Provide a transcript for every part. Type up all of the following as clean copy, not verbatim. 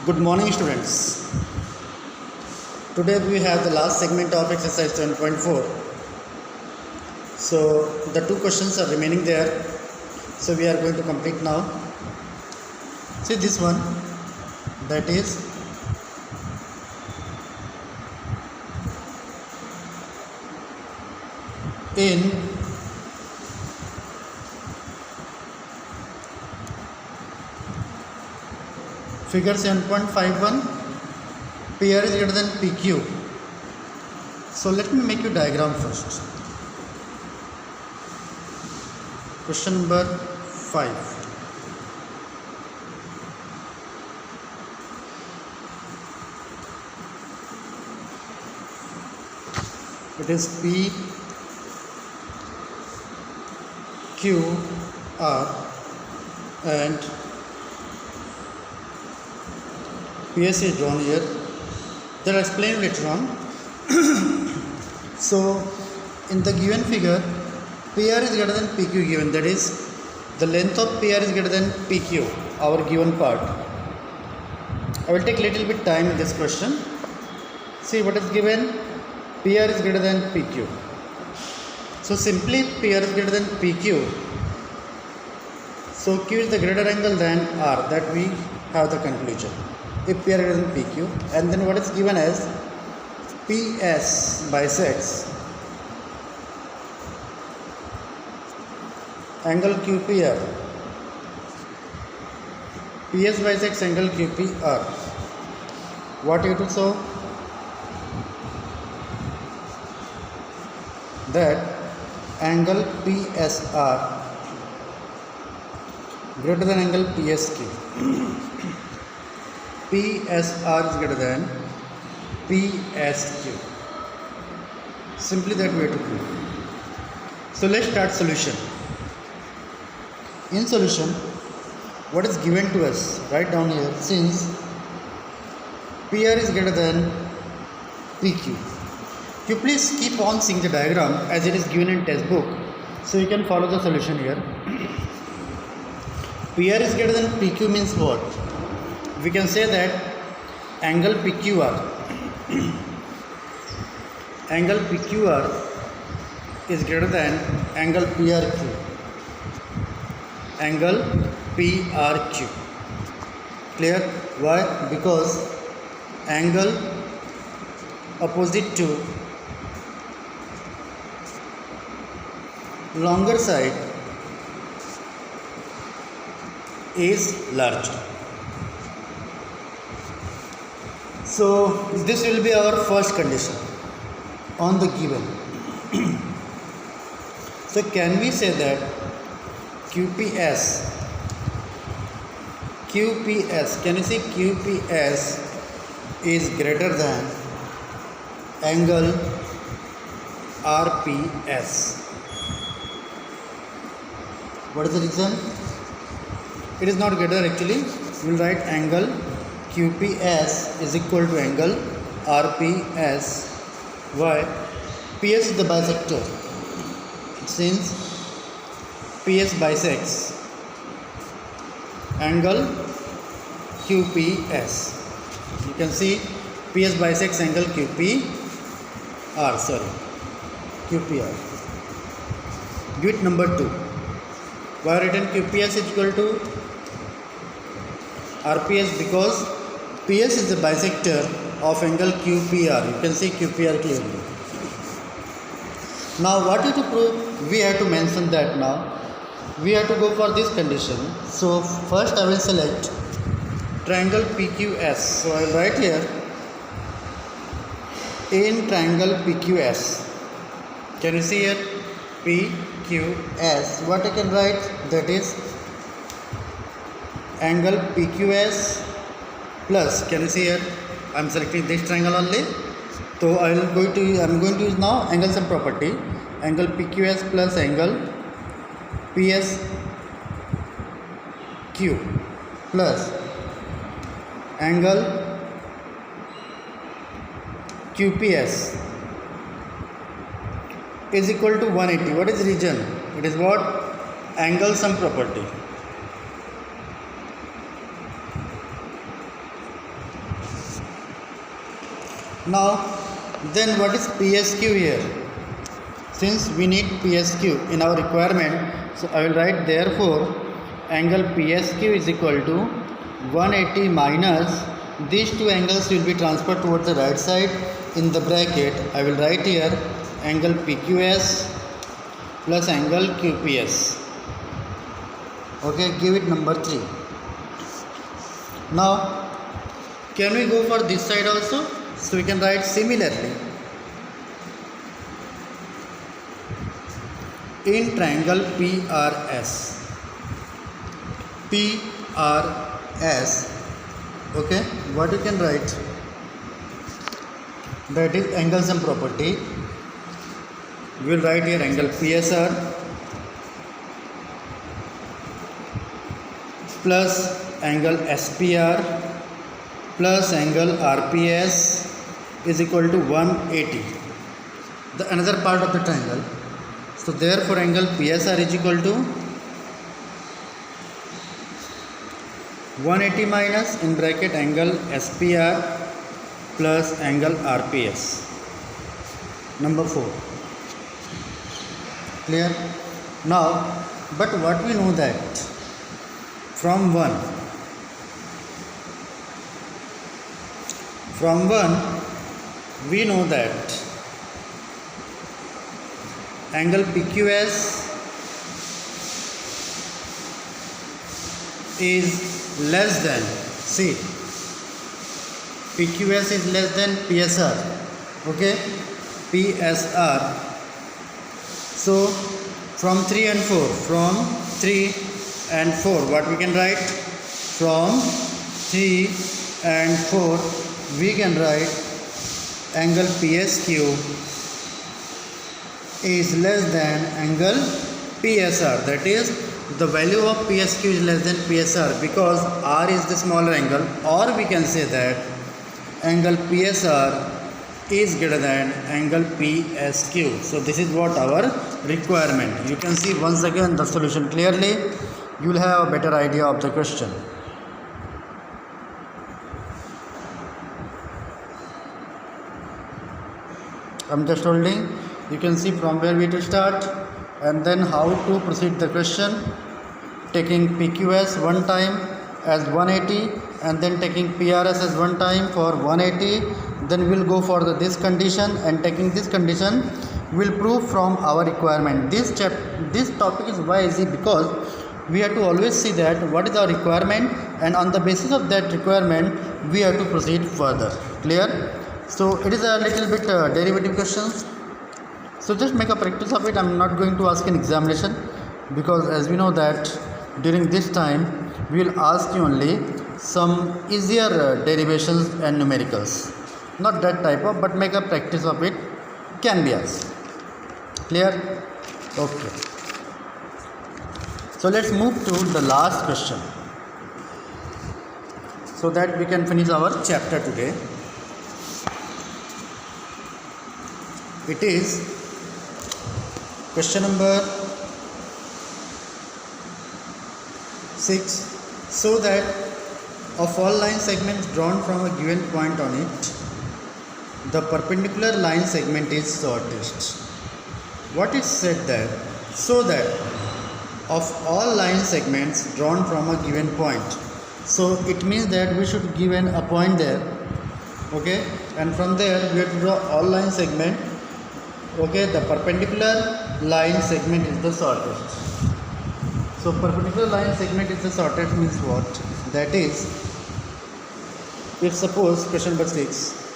Good morning, students. Today we have the last segment of exercise 7.4. So the two questions are remaining there. So we are going to complete now. See this one, that is in figure 7.51, PR is greater than PQ. So let me make you diagram first. Question number 5. It is P, Q, R and PS is drawn here. They are explained later on. So in the given figure, PR is greater than PQ given, that is the length of PR is greater than PQ, our given part. I will take little bit time in this question. See what is given, PR is greater than PQ. So simply PR is greater than PQ. So Q is the greater angle than R, that we have the conclusion. If PR is greater than PQ, and then what is given as PS bisects angle QPR. PS bisects angle QPR. What you to show? That angle PSR greater than angle PSQ. PSR is greater than PSQ. Simply that way to prove. So let's start solution. In solution, what is given to us? Write down here, since PR is greater than PQ. You please keep on seeing the diagram as it is given in textbook, so you can follow the solution here. PR is greater than PQ means what? We can say that angle PQR angle PQR is greater than angle PRQ. Angle PRQ. Clear? Why? Because angle opposite to longer side is larger. So this will be our first condition on the given. So can we say that QPS, can you see QPS is greater than angle RPS? What is the reason? It is not greater actually. We will write angle QPS is equal to angle RPS. Why? PS is the bisector. Since PS bisects angle QPS. You can see PS bisects angle QPR. QPR. Give it number 2. Why written QPS is equal to RPS? Because PS is the bisector of angle QPR. You can see QPR clearly. Now what you to prove? We have to mention that now. We have to go for this condition. So first I will select triangle PQS. So I will write here in triangle PQS. Can you see here? PQS. What I can write? That is angle PQS plus, can you see here? I am selecting this triangle only. So I am going to use now angle sum property. Angle PQS plus angle PSQ plus angle QPS is equal to 180. What is region? It is what? Angle sum property. Now then what is PSQ here? Since we need PSQ in our requirement, so I will write therefore angle PSQ is equal to 180 minus these two angles will be transferred towards the right side. In the bracket I will write here angle PQS plus angle QPS. Okay, give it number 3. Now can we go for this side also? So we can write similarly in triangle PRS. Okay, what you can write? That is angle sum property. We will write here angle PSR plus angle SPR plus angle RPS is equal to 180. The another part of the triangle. So therefore angle PSR is equal to 180 minus in bracket angle SPR plus angle RPS. Number 4. Clear? Now, but what we know that from 1 we know that angle PQS is less than, see, PQS is less than PSR. Okay, PSR. So from 3 and 4, what we can write? From 3 and 4 we can write angle PSQ is less than angle PSR. That is, the value of PSQ is less than PSR because R is the smaller angle, or we can say that angle PSR is greater than angle PSQ. So this is what our requirement. You can see once again the solution clearly. You will have a better idea of the question. I'm just holding. You can see from where we to start and then how to proceed the question, taking PQS one time as 180 and then taking PRS as one time for 180. Then we'll go for this condition, and taking this condition we'll prove from our requirement. This topic is why easy, because we have to always see that what is our requirement, and on the basis of that requirement we have to proceed further. Clear? So it is a little bit derivative questions. So just make a practice of it. I'm not going to ask an examination because as we know that during this time we will ask you only some easier derivations and numericals. Not that type of, but make a practice of it. Can be asked. Clear? Okay. So let's move to the last question so that we can finish our chapter today. It is question number 6. So that of all line segments drawn from a given point on it, the perpendicular line segment is shortest. What is said there? So that of all line segments drawn from a given point. So it means that we should give a point there. Okay, and from there we have to draw all line segment. Okay, the perpendicular line segment is the shortest. So perpendicular line segment is the shortest means what? That is, if suppose question number 6,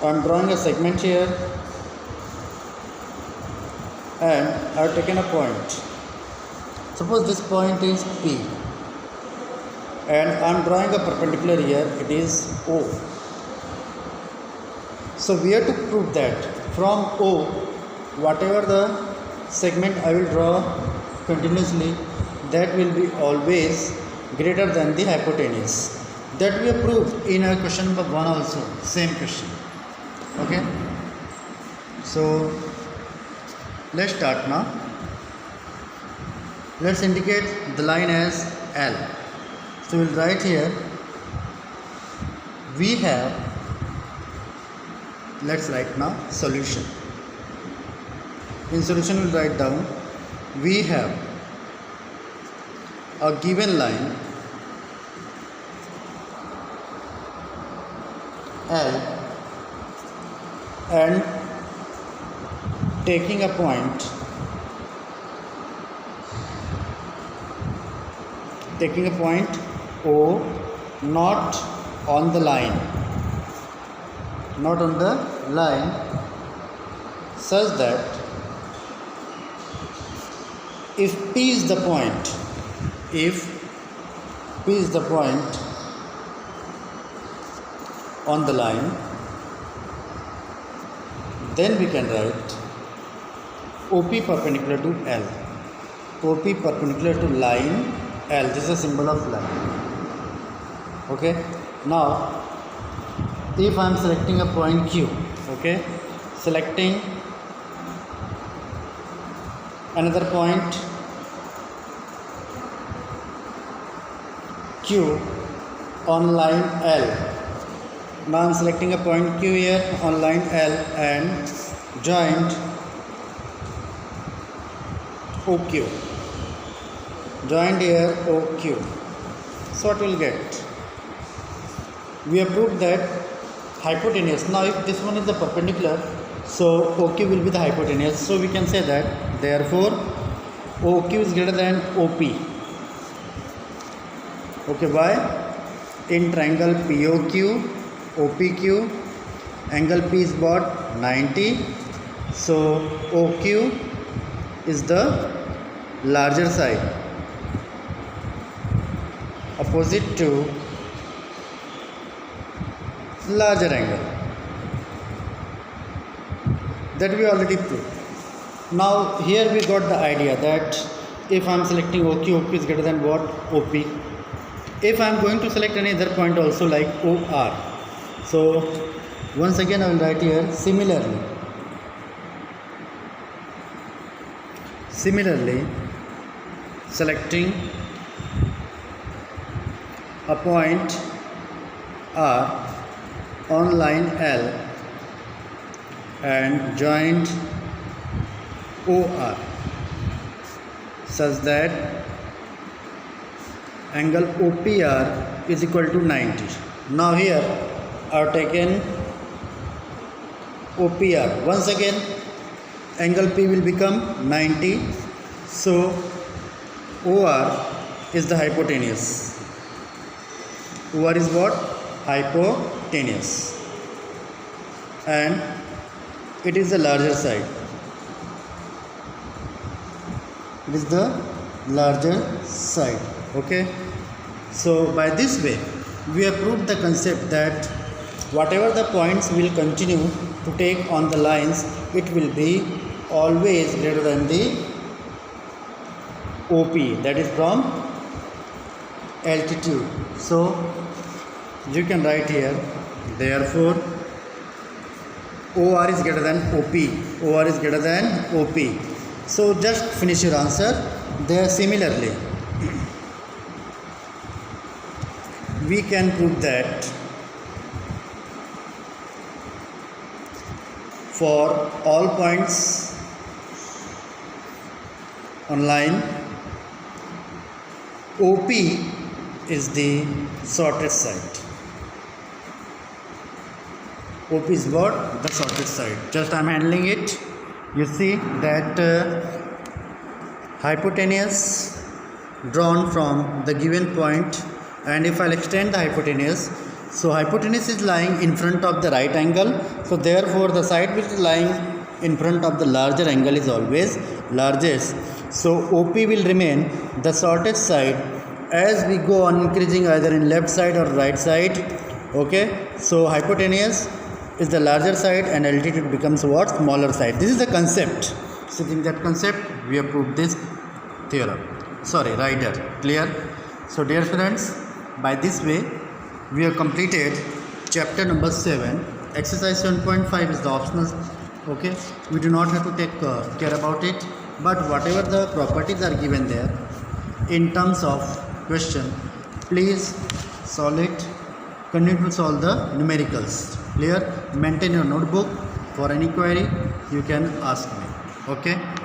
I am drawing a segment here and I have taken a point. Suppose this point is P and I am drawing a perpendicular here, it is O. So we have to prove that from O, whatever the segment I will draw continuously, that will be always greater than the hypotenuse. That we have proved in our question number 1 also, same question. Okay. So let's start now. Let's indicate the line as L. So we'll write here we have, let's write now solution. In solution we'll write down, we have a given line L and taking a point O, not on the line, such that if P is the point on the line, then we can write OP perpendicular to L. OP perpendicular to line L. This is a symbol of line. Okay. Now, if I am selecting a point Q, okay, selecting another point Q on line L. Now I am selecting a point Q here on line L and joined OQ. Joined here OQ. So what we will get? We have proved that hypotenuse. Now if this one is the perpendicular, so OQ will be the hypotenuse. So we can say that therefore OQ is greater than OP. Okay, why? In triangle POQ, OPQ, angle P is what? 90. So OQ is the larger side, opposite to larger angle. That we already proved. Now here we got the idea that if I am selecting OQ, OQ is greater than what? OP. If I am going to select any other point also like OR, so once again I will write here similarly selecting a point R on line L and joined OR such that angle OPR is equal to 90. Now here I have taken OPR. Once again angle P will become 90. So OR is the hypotenuse. OR is what? Hypotenuse. And it is the larger side. It is the larger side. Okay. So by this way we have proved the concept that whatever the points will continue to take on the lines, it will be always greater than the OP, that is from altitude. So you can write here therefore OR is greater than OP. OR is greater than OP. So just finish your answer. There similarly we can prove that for all points on line OP is the shortest side. OP is what? The shortest side. Just I am handling it. You see that hypotenuse drawn from the given point, and if I'll extend the hypotenuse, so hypotenuse is lying in front of the right angle, so therefore the side which is lying in front of the larger angle is always largest. So OP will remain the shortest side as we go on increasing either in left side or right side. Okay, so hypotenuse is the larger side and altitude becomes what? Smaller side. This is the concept. So in that concept we have proved this theorem. Rider. Clear? So dear students, by this way we have completed chapter number 7. Exercise 7.5 is the optional. Okay, we do not have to take care about it, but whatever the properties are given there in terms of question, please solve it continue to solve the numericals. Clear? Maintain your notebook. For any query, you can ask me. Okay.